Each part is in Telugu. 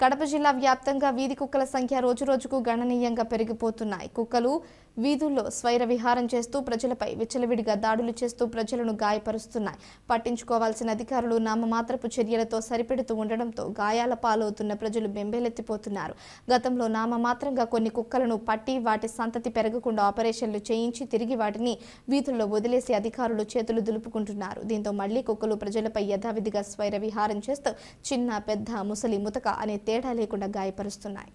కడప జిల్లా వ్యాప్తంగా వీధి కుక్కల సంఖ్య రోజురోజుకు గణనీయంగా పెరిగిపోతున్నాయి. కుక్కలు వీధుల్లో స్వైర విహారం చేస్తూ ప్రజలపై విచ్చలవిడిగా దాడులు చేస్తూ ప్రజలను గాయపరుస్తున్నాయి. పట్టించుకోవాల్సిన అధికారులు నామమాత్రపు చర్యలతో సరిపెడుతూ ఉండడంతో గాయాల పాలవుతున్న ప్రజలు బెంబేలెత్తిపోతున్నారు. గతంలో నామమాత్రంగా కొన్ని కుక్కలను పట్టి వాటి సంతతి పెరగకుండా ఆపరేషన్లు చేయించి తిరిగి వాటిని వీధుల్లో వదిలేసి అధికారులు చేతులు దులుపుకుంటున్నారు. దీంతో మళ్లీ కుక్కలు ప్రజలపై యథావిధిగా స్వైర విహారం చేస్తూ చిన్న పెద్ద ముసలి ముతక అనే తేడా లేకుండా గాయపరుస్తున్నాయి.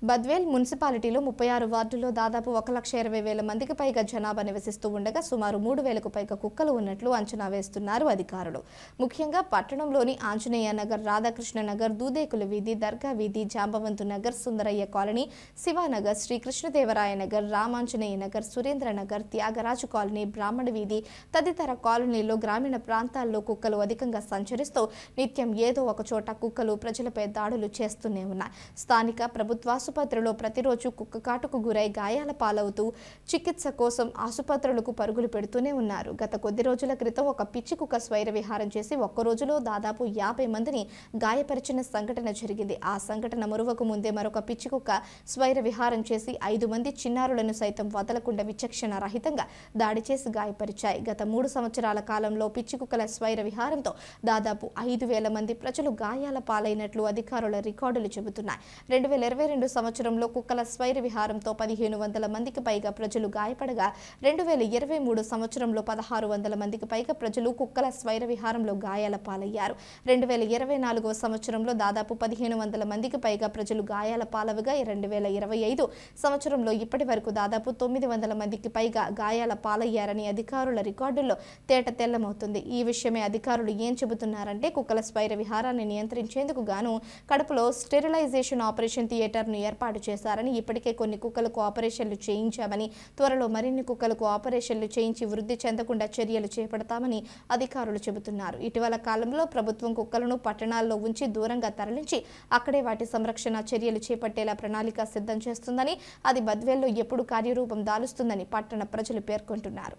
బద్వేల్ మున్సిపాలిటీలో 36 వార్డుల్లో దాదాపు 1,20,000 మందికి పైగా జనాభా నివసిస్తూ ఉండగా సుమారు 3,000కు పైగా కుక్కలు ఉన్నట్లు అంచనా వేస్తున్నారు అధికారులు. ముఖ్యంగా పట్టణంలోని ఆంజనేయ నగర్, రాధాకృష్ణ నగర్, దూదేకుల వీధి, దర్గా వీధి, జాంబవంతు నగర్, సుందరయ్య కాలనీ, శివానగర్, శ్రీకృష్ణదేవరాయ నగర్, రామాంజనేయ నగర్, సురేంద్ర నగర్, త్యాగరాజు కాలనీ, బ్రాహ్మణ వీధి తదితర కాలనీల్లో గ్రామీణ ప్రాంతాల్లో కుక్కలు అధికంగా సంచరిస్తూ నిత్యం ఏదో ఒక చోట కుక్కలు ప్రజలపై దాడులు చేస్తూనే ఉన్నాయి. స్థానిక ప్రభుత్వ ఆసుపత్రిలో ప్రతిరోజు కుక్క కాటుకు గురై గాయాల పాలవుతూ చికిత్స కోసం ఆసుపత్రులకు పరుగులు పెడుతూనే ఉన్నారు. గత కొద్ది రోజుల క్రితం ఒక పిచ్చి కుక్క స్వైర విహారం చేసి ఒక్క రోజులో దాదాపు 50 మందిని గాయపరిచిన సంఘటన జరిగింది. ఆ సంఘటన మరువకు ముందే మరొక పిచ్చి కుక్క స్వైర విహారం చేసి 5 మంది చిన్నారులను సైతం వదలకుండా విచక్షణ రహితంగా దాడి చేసి గాయపరిచాయి. గత 3 సంవత్సరాల కాలంలో పిచ్చి కుక్కల స్వైర విహారంతో దాదాపు 5,000 మంది ప్రజలు గాయాల పాలైనట్లు అధికారుల రికార్డులు చెబుతున్నాయి. 2022 సంవత్సరంలో కుక్కల స్వైర విహారంతో 1,500 మందికి పైగా ప్రజలు గాయపడగా 2023 సంవత్సరంలో 1,600 మందికి పైగా ప్రజలు కుక్కల స్వైర విహారంలో గాయాల పాలయ్యారు. 2024 సంవత్సరంలో దాదాపు 1,500 మందికి పైగా ప్రజలు గాయాల పాలవగా 2025 సంవత్సరంలో ఇప్పటి వరకు దాదాపు 900 మందికి పైగా గాయాల పాలయ్యారని అధికారుల రికార్డుల్లో తేట తెల్లమవుతుంది. ఈ విషయమే అధికారులు ఏం చెబుతున్నారంటే కుక్కల స్వైర విహారాన్ని నియంత్రించేందుకు గాను కడపలో స్టెరిలైజేషన్ ఆపరేషన్ థియేటర్ను ఏర్పాటు చేశారని, ఇప్పటికే కొన్ని కుక్కలకు ఆపరేషన్లు చేయించామని, త్వరలో మరిన్ని కుక్కలకు ఆపరేషన్లు చేయించి వృద్ధి చెందకుండా చర్యలు చేపడతామని అధికారులు చెబుతున్నారు. ఇటీవల కాలంలో ప్రభుత్వం కుక్కలను పట్టణాల్లో ఉంచి దూరంగా తరలించి అక్కడే వాటి సంరక్షణ చర్యలు చేపట్టేలా ప్రణాళిక సిద్ధం చేస్తుందని, అది బద్వేల్లో ఎప్పుడు కార్యరూపం దాలుస్తుందని పట్టణ ప్రజలు పేర్కొంటున్నారు.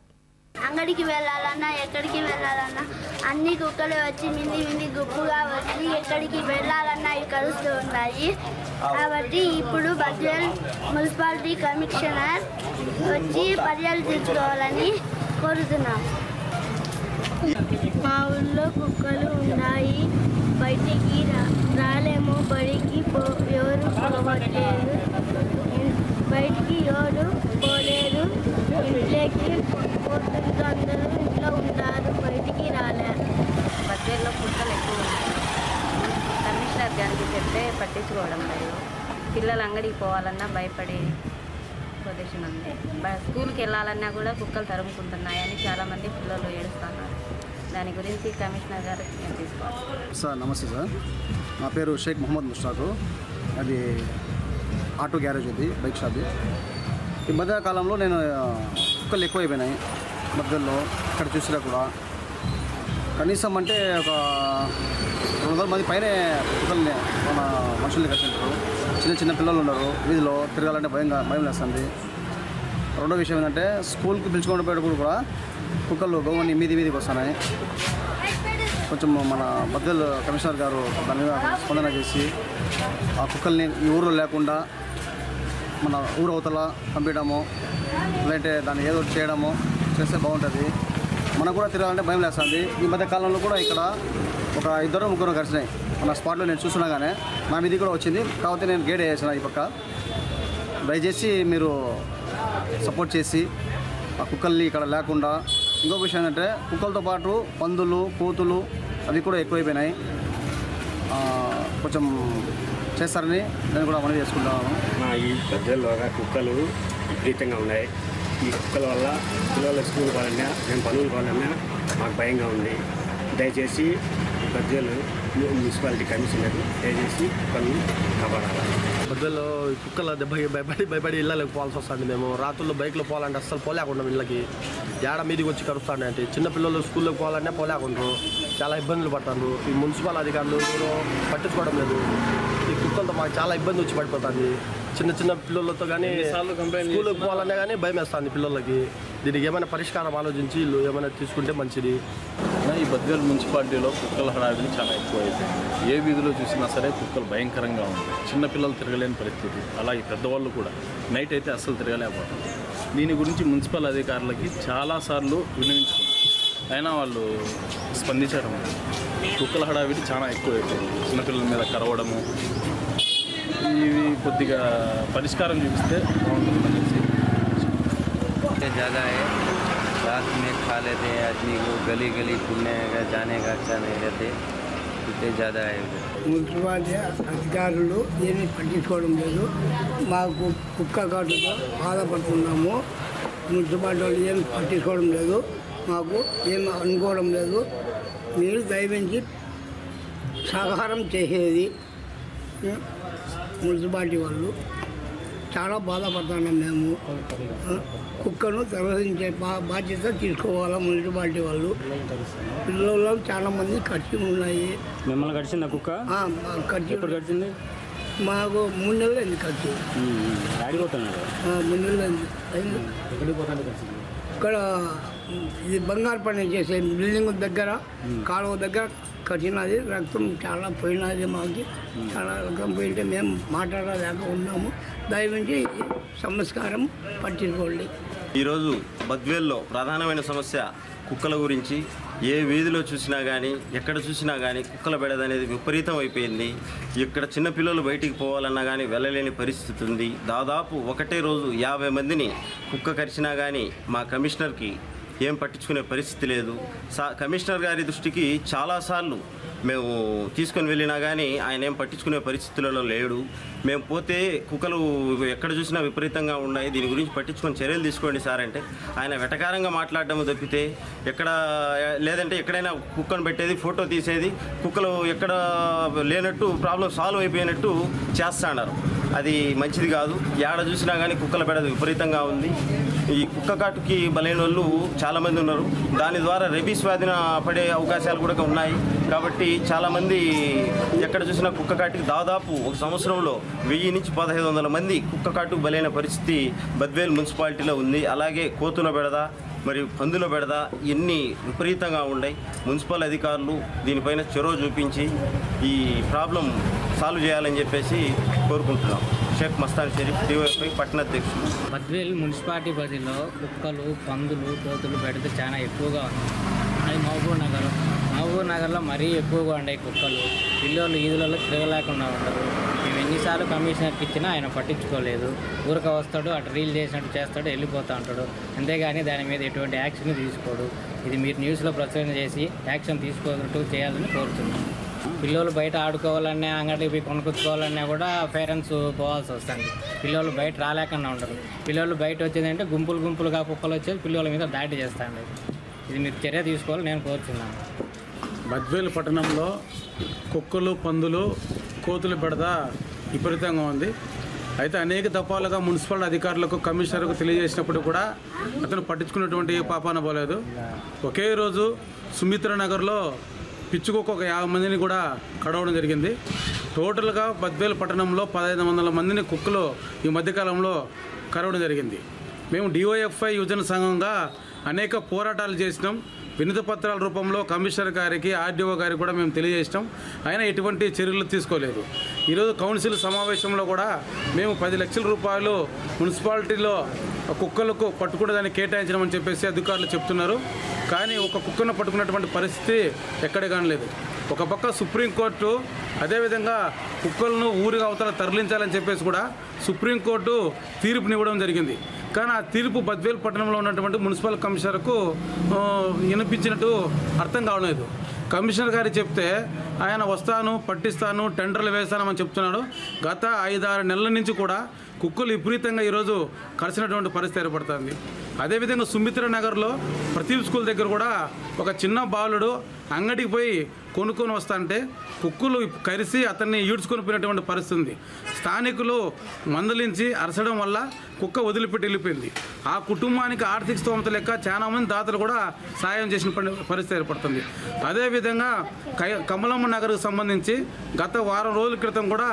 అంగడికి వెళ్ళాలన్నా ఎక్కడికి వెళ్ళాలన్నా అన్ని కుక్కలు వచ్చి మింది గుంపుగా వచ్చి ఎక్కడికి వెళ్ళాలన్నా అవి కలుస్తూ ఉన్నాయి. కాబట్టి ఇప్పుడు బద్వేల్ మున్సిపాలిటీ కమిషనర్ వచ్చి పర్యవేక్షించుకోవాలని కోరుతున్నాం. మా ఊళ్ళో కుక్కలు ఉన్నాయి, బయటికి రాలేము, బడికి ఎవరు పోవట్లేదు, బయటికి ఎవరు పోలేరు, ఇంట్లోకి పోతుంది, అందరూ ఇంట్లో ఉంటారు, బయటికి రాలేరు. బద్వేల్లో కుక్కలు ఎక్కువ ఉన్నాయి. కమిషనర్ గారికి చెప్తే పట్టించుకోవడం లేదు. పిల్లలు అంగడికి పోవాలన్నా భయపడే పొజిషన్ ఉంది. స్కూల్కి వెళ్ళాలన్నా కూడా కుక్కలు తరుముకుంటున్నాయని చాలామంది పిల్లలు ఏడుస్తున్నారు. దాని గురించి కమిషనర్ గారు తీసుకోవాలి. సార్ నమస్తే సార్, నా పేరు షేక్ మొహమ్మద్ ముష్తాకు. అది ఆటో గ్యారేజ్ ఉంది, బైక్ షాప్. ఈ మధ్య కాలంలో నేను కుక్కలు ఎక్కువైపోయినాయి మధ్యలో. ఇక్కడ చూసినా కూడా కనీసం అంటే ఒక 200 మంది పైనే కుక్కల్ని మన మనుషుల్ని కట్టింటారు. చిన్న పిల్లలు ఉన్నారు, వీధిలో తిరగాలంటే భయం వేస్తుంది. రెండో విషయం ఏంటంటే స్కూల్కి పిలుచుకొని పోయేటప్పుడు కూడా కుక్కలు గవర్ని మీదికి వస్తున్నాయి. కొంచెం మన బద్వేల్ కమిషనర్ గారు దాని మీద స్పందన చేసి ఆ కుక్కల్ని ఈ ఊరిలో లేకుండా మన ఊరు అవతల పంపించడము, లేదంటే దాన్ని ఏదో చేయడము చేస్తే బాగుంటుంది. మనకు కూడా తిరగాలంటే భయం వేస్తుంది. ఈ మధ్య కాలంలో కూడా ఇక్కడ ఒక 2-3 కలిసినాయి. మన స్పాట్లో నేను చూస్తున్నా కానీ నా మీది కూడా వచ్చింది. కాకపోతే నేను గేట్ వేసిన ఈ పక్క. దయచేసి మీరు సపోర్ట్ చేసి ఆ కుక్కల్ని ఇక్కడ లేకుండా. ఇంకొక విషయం ఏంటంటే కుక్కలతో పాటు పందులు, కోతులు అవి కూడా ఎక్కువైపోయినాయి. కొంచెం చేస్తారని నేను కూడా మనవి చేసుకుంటాను. ఈ బద్వేల్లో కుక్కలు విపరీతంగా ఉన్నాయి. ఈ కుక్కల వల్ల పిల్లల స్కూల్ పోవాలన్నా, మేము పనులు పోవాలన్నా మాకు భయంగా ఉంది. దయచేసి బద్వేల్ మున్సిపాలిటీ కమిషనర్ దయచేసి కుక్కలను కాపాడాలి. బద్వేల్లో కుక్కల దెబ్బకి భయపడి ఇళ్ళకి పోవాల్సి వస్తుంది. మేము రాత్రుల్లో బైక్లో పోవాలంటే అస్సలు పోలేకుండా ఇళ్ళకి ఏడ మీదికి వచ్చి కరుస్తాండి. అంటే చిన్నపిల్లలు స్కూల్లోకి పోవాలన్నా పోలేకుంటారు, చాలా ఇబ్బందులు పడతారు. ఈ మున్సిపల్ అధికారులు ఎవరో పట్టించుకోవడం లేదు. ఈ కుక్కలతో మాకు చాలా ఇబ్బంది వచ్చి పడిపోతుంది. చిన్న పిల్లలతో కానీ స్కూల్కి పోవాలన్నా కానీ భయం వేస్తుంది పిల్లలకి. దీనికి ఏమైనా పరిష్కారం ఆలోచించి వీళ్ళు ఏమైనా తీసుకుంటే మంచిది. ఈ బద్వేల్ మున్సిపాలిటీలో కుక్కల హడావిడి చాలా ఎక్కువైపోయింది. ఏ వీధిలో చూసినా సరే కుక్కలు భయంకరంగా ఉంది. చిన్నపిల్లలు తిరగలేని పరిస్థితి, అలాగే పెద్దవాళ్ళు కూడా నైట్ అయితే అస్సలు తిరగలేకపోతుంది. దీని గురించి మున్సిపల్ అధికారులకి చాలాసార్లు విన్నవించుకున్నాం, అయినా వాళ్ళు స్పందించడం కుక్కల హడావిడి చాలా ఎక్కువైపోయింది. చిన్నపిల్లల మీద కరవడము, ఇవి కొద్దిగా పరిష్కారం చూపిస్తే బాగుంటుందని చెప్పి ज़्यादा है। रात में खा लेते हैं आदमी को, गली गली घूमने का जाने का अच्छा नहीं रहते, इतने ज़्यादा है उधर। మున్సిపాలిటీ అధికారులు ఏమీ పట్టించుకోవడం లేదు. మాకు కుక్క కాటుతో బాధపడుతున్నాము. మున్సిపాలిటీ వాళ్ళు ఏం పట్టించుకోవడం లేదు, మాకు ఏం అనుకోవడం లేదు. మీరు దయవించి సహకారం చేసేది మున్సిపాలిటీ వాళ్ళు. చాలా బాధపడుతున్నాం మేము. కుక్కను తరలించే బాధ్యత తీసుకోవాలా మున్సిపాలిటీ వాళ్ళు. పిల్లలు చాలా మంది ఖర్చు ఉన్నాయి. మిమ్మల్ని కడిచిందా కుక్క? ఎప్పుడు కడిచింది? మాకు 3 నెలలు అయింది ఖర్చు. ఆడిపోతున్నాడు 3 నెలలు అయింది. ఇక్కడ ఇది బంగారు పని చేసే బిల్డింగ్ దగ్గర కాలువ దగ్గర కట్టినది. రక్తం చాలా పోయినది. మాకు చాలా రక్తం పోయింటే మేము మాట్లాడలేక ఉన్నాము. దయవించి సంస్కారం పట్టించుకోండి. ఈరోజు బద్వేల్లో ప్రధానమైన సమస్య కుక్కల గురించి. ఏ వీధిలో చూసినా కానీ ఎక్కడ చూసినా కానీ కుక్కల బెడద అనేది విపరీతం అయిపోయింది. ఇక్కడ చిన్నపిల్లలు బయటికి పోవాలన్నా కానీ వెళ్ళలేని పరిస్థితి ఉంది. దాదాపు ఒకటే రోజు 50 మందిని కుక్క కరిచినా కానీ మా కమిషనర్కి ఏం పట్టించుకునే పరిస్థితి లేదు. కమిషనర్ గారి దృష్టికి చాలాసార్లు మేము తీసుకొని వెళ్ళినా కానీ ఆయన ఏం పట్టించుకునే పరిస్థితులలో లేడు. మేము పోతే కుక్కలు ఎక్కడ చూసినా విపరీతంగా ఉన్నాయి, దీని గురించి పట్టించుకొని చర్యలు తీసుకోండి సార్ అంటే ఆయన వెటకారంగా మాట్లాడడం తప్పితే ఎక్కడ లేదంటే ఎక్కడైనా కుక్కను పెట్టేది, ఫోటో తీసేది, కుక్కలు ఎక్కడ లేనట్టు ప్రాబ్లం సాల్వ్ అయిపోయినట్టు చేస్తున్నారు. అది మంచిది కాదు. ఏడ చూసినా కానీ కుక్కల బెడద విపరీతంగా ఉంది. ఈ కుక్క కాటుకి బలైన వాళ్ళు చాలామంది ఉన్నారు. దాని ద్వారా రెబీస్ వ్యాధిన పడే అవకాశాలు కూడా ఉన్నాయి. కాబట్టి చాలామంది ఎక్కడ చూసినా కుక్క కాటుకి దాదాపు ఒక సంవత్సరంలో 1000 నుంచి 1500 మంది కుక్క కాటుకు బలైన పరిస్థితి బద్వేల్ మున్సిపాలిటీలో ఉంది. అలాగే కోతుల బెడద మరియు పందుల బెడద ఇన్ని విపరీతంగా ఉన్నాయి. మున్సిపల్ అధికారులు దీనిపైన చొరవ చూపించి ఈ ప్రాబ్లం సాల్వ్ చేయాలని చెప్పేసి కోరుకుంటున్నాం. షేక్ మస్తాన్ షరీఫ్, డివైఎఫ్ఐ పట్టణాధ్యక్షులు. బద్వేల్ మున్సిపాలిటీ పరిధిలో కుక్కలు, పందులు, కోతులు బెడద చాలా ఎక్కువగా ఉంది. అది మహబూబ్ నగర్లో మరీ ఎక్కువగా ఉన్నాయి కుక్కలు. పిల్లలు ఈదులలో తిరగలేకుండా ఉంటారు. మేము ఎన్నిసార్లు కమిషనర్కి ఇచ్చినా ఆయన పట్టించుకోలేదు. ఊరిక వస్తాడు, అటు రీల్ చేసినట్టు చేస్తాడు, వెళ్ళిపోతూ ఉంటాడు. అంతేగాని దాని మీద ఎటువంటి యాక్షన్ తీసుకోడు. ఇది మీరు న్యూస్లో ప్రచురణ చేసి యాక్షన్ తీసుకోనట్టు చేయాలని కోరుతున్నాం. పిల్లలు బయట ఆడుకోవాలన్నా, అంగడికి పోయి కొనుక్కోవాలన్నా కూడా పేరెంట్స్ పోవాల్సి వస్తుంది. పిల్లలు బయట రాలేకుండా ఉంటారు. పిల్లలు బయట వచ్చేదంటే గుంపులుగా కుక్కలు వచ్చేది పిల్లల మీద దాడి చేస్తాండి. ఇది మీరు చర్య తీసుకోవాలని నేను కోరుతున్నాను. బద్వేలు పట్టణంలో కుక్కలు, పందులు, కోతుల బెడద విపరీతంగా ఉంది. అయితే అనేక దఫాలుగా మున్సిపల్ అధికారులకు, కమిషనర్కు తెలియజేసినప్పుడు కూడా అతను పట్టించుకున్నటువంటి పాపాన పోలేదు. ఒకే రోజు సుమిత్ర నగర్లో పిచ్చుకొక్క 50 మందిని కూడా కడవడం జరిగింది. టోటల్గా బద్వేలు పట్టణంలో 1500 మందిని కుక్కలు ఈ మధ్యకాలంలో కరవడం జరిగింది. మేము డివైఎఫ్ఐ యువజన సంఘంగా అనేక పోరాటాలు చేసినాం. వినతి పత్రాల రూపంలో కమిషనర్ గారికి, ఆర్డీఓ గారికి కూడా మేము తెలియజేసినాం. అయినా ఎటువంటి చర్యలు తీసుకోలేదు. ఈరోజు కౌన్సిల్ సమావేశంలో కూడా మేము 10 లక్షల రూపాయలు మున్సిపాలిటీలో కుక్కలకు పట్టుకునే దాన్ని కేటాయించమని చెప్పేసి అధికారులు చెప్తున్నారు. కానీ ఒక కుక్కను పట్టుకున్నటువంటి పరిస్థితి ఎక్కడ కానలేదు. ఒక పక్క సుప్రీంకోర్టు అదేవిధంగా కుక్కలను ఊరి అవతల తరలించాలని చెప్పేసి కూడా సుప్రీంకోర్టు తీర్పునివ్వడం జరిగింది. కానీ ఆ తీర్పు బద్వేల్ పట్టణంలో ఉన్నటువంటి మున్సిపల్ కమిషనర్కు వినిపించినట్టు అర్థం కావలేదు. కమిషనర్ గారు చెప్తే ఆయన వస్తాను, పట్టిస్తాను, టెండర్లు వేస్తానని చెప్తున్నాడు. గత 5-6 నెలల నుంచి కూడా కుక్కలు విపరీతంగా ఈరోజు కలిసినటువంటి పరిస్థితి ఏర్పడుతుంది. అదేవిధంగా సుమిత్ర నగర్లో ప్రతీప్ స్కూల్ దగ్గర కూడా ఒక చిన్న బాలుడు అంగడికి పోయి కొనుక్కొని వస్తాంటే కుక్కలు కరిసి అతన్ని ఈడ్చుకొని పోయినటువంటి పరిస్థితి ఉంది. స్థానికులు మందలించి అరచడం వల్ల కుక్క వదిలిపెట్టి వెళ్ళిపోయింది. ఆ కుటుంబానికి ఆర్థిక స్తోమత లెక్క చాలామంది దాతలు కూడా సాయం చేసిన పరిస్థితి ఏర్పడుతుంది. అదేవిధంగా కమలమ్మ నగర్కు సంబంధించి గత వారం రోజుల క్రితం కూడా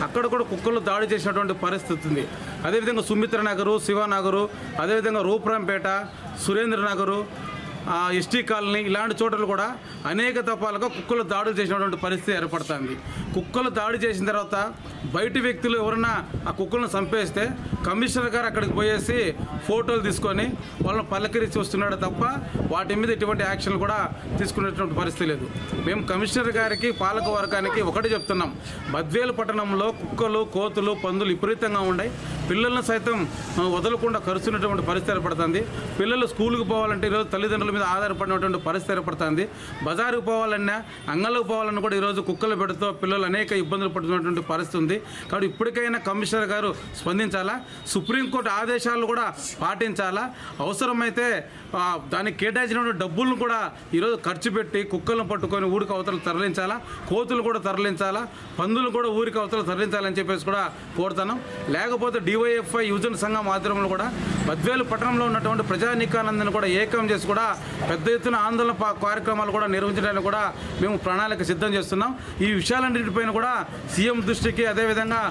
అక్కడ కూడా కుక్కలు దాడి చేసినటువంటి పరిస్థితి ఉంది. అదేవిధంగా సుమిత్ర నగరు, శివనగరు, అదేవిధంగా రూపురంపేట, సురేంద్ర నగరు, ఎస్టీ కాలనీ ఇలాంటి చోట్ల కూడా అనేక దఫాలుగా కుక్కలు దాడులు చేసినటువంటి పరిస్థితి ఏర్పడుతుంది. కుక్కలు దాడి చేసిన తర్వాత బయటి వ్యక్తులు ఎవరన్నా ఆ కుక్కలను చంపేస్తే కమిషనర్ గారు అక్కడికి పోయేసి ఫోటోలు తీసుకొని వాళ్ళని పలకరించి వస్తున్నాడు తప్ప వాటి మీద ఎటువంటి యాక్షన్ కూడా తీసుకునేటువంటి పరిస్థితి లేదు. మేము కమిషనర్ గారికి పాలక వర్గానికి ఒకటి చెప్తున్నాం, బద్వేలు పట్టణంలో కుక్కలు కోతులు పందులు విపరీతంగా ఉన్నాయి. పిల్లలను సైతం వదలకుండా కరుస్తున్నటువంటి పరిస్థితి ఏర్పడుతుంది. పిల్లలు స్కూల్కి పోవాలంటే ఈరోజు తల్లిదండ్రుల మీద ఆధారపడినటువంటి పరిస్థితి ఏర్పడుతుంది. బజారుకు పోవాలన్నా అంగళ్ళకు పోవాలన్నా కూడా ఈరోజు కుక్కలు పెడుతూ పిల్లలు అనేక ఇబ్బందులు పడుతున్నటువంటి పరిస్థితి ఉంది. కాబట్టి ఇప్పటికైనా కమిషనర్ గారు స్పందించాలా, సుప్రీంకోర్టు ఆదేశాలు కూడా పాటించాలా, అవసరమైతే దానికి కేటాయించినటువంటి డబ్బులను కూడా ఈరోజు ఖర్చు పెట్టి కుక్కలను పట్టుకొని ఊరికి అవతల తరలించాలా, కోతులు కూడా తరలించాలా, పందులు కూడా ఊరికి అవతల తరలించాలని చెప్పేసి కూడా కోరుతున్నాం. లేకపోతే డివైఎఫ్ఐ యువజన సంఘం ఆధ్వర్యంలో కూడా బద్వేలు పట్టణంలో ఉన్నటువంటి ప్రజానీకానందరిని కూడా ఏకం చేసి కూడా పెద్ద ఎత్తున ఆందోళన కార్యక్రమాలు కూడా నిర్వహించడానికి కూడా మేము ప్రణాళిక సిద్ధం చేస్తున్నాం. ఈ విషయాలన్నింటిపైన కూడా సీఎం దృష్టికి, అదేవిధంగా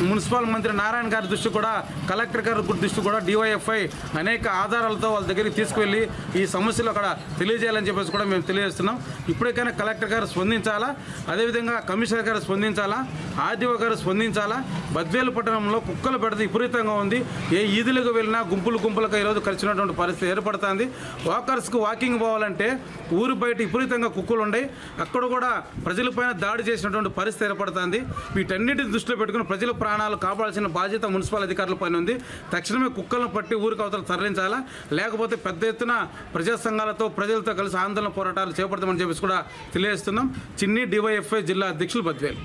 మున్సిపల్ మంత్రి నారాయణ గారి దృష్టికి కూడా, కలెక్టర్ గారి దృష్టికి కూడా డివైఎఫ్ఐ అనేక ఆధారాలతో వాళ్ళ దగ్గరికి తీసుకువెళ్ళి ఈ సమస్యలు అక్కడ తెలియజేయాలని చెప్పేసి కూడా మేము తెలియజేస్తున్నాం. ఇప్పటికైనా కలెక్టర్ గారు స్పందించాలా, అదేవిధంగా కమిషనర్ గారు స్పందించాలా, ఆర్డీఓ గారు స్పందించాలా. బద్వేలు పట్టణంలో కుక్కలు పెడితే విపరీతంగా ఉంది. ఏ ఈదులకు వెళ్ళినా గుంపులుగా ఈరోజు కలిసినటువంటి పరిస్థితి ఏర్పడుతుంది. వాకర్స్కు వాకింగ్ పోవాలంటే ఊరు బయట విపరీతంగా కుక్కలు ఉన్నాయి. అక్కడ కూడా ప్రజలపైన దాడి చేసినటువంటి పరిస్థితి ఏర్పడుతుంది. వీటన్నిటిని దృష్టిలో పెట్టుకుని ప్రజల ప్రాణాలు కాపాడాల్సిన బాధ్యత మున్సిపల్ అధికారుల పైన ఉంది. తక్షణమే కుక్కలను పట్టి ఊరికి అవతల తరలించాలా, లేకపోతే పెద్ద ఎత్తున ప్రజా సంఘాలతో ప్రజలతో కలిసి ఆందోళన పోరాటాలు చేపడతామని చెప్పేసి కూడా తెలియజేస్తున్నాం. చిన్ని డివైఎఫ్ఐ జిల్లా అధ్యక్షులు బద్వేలు.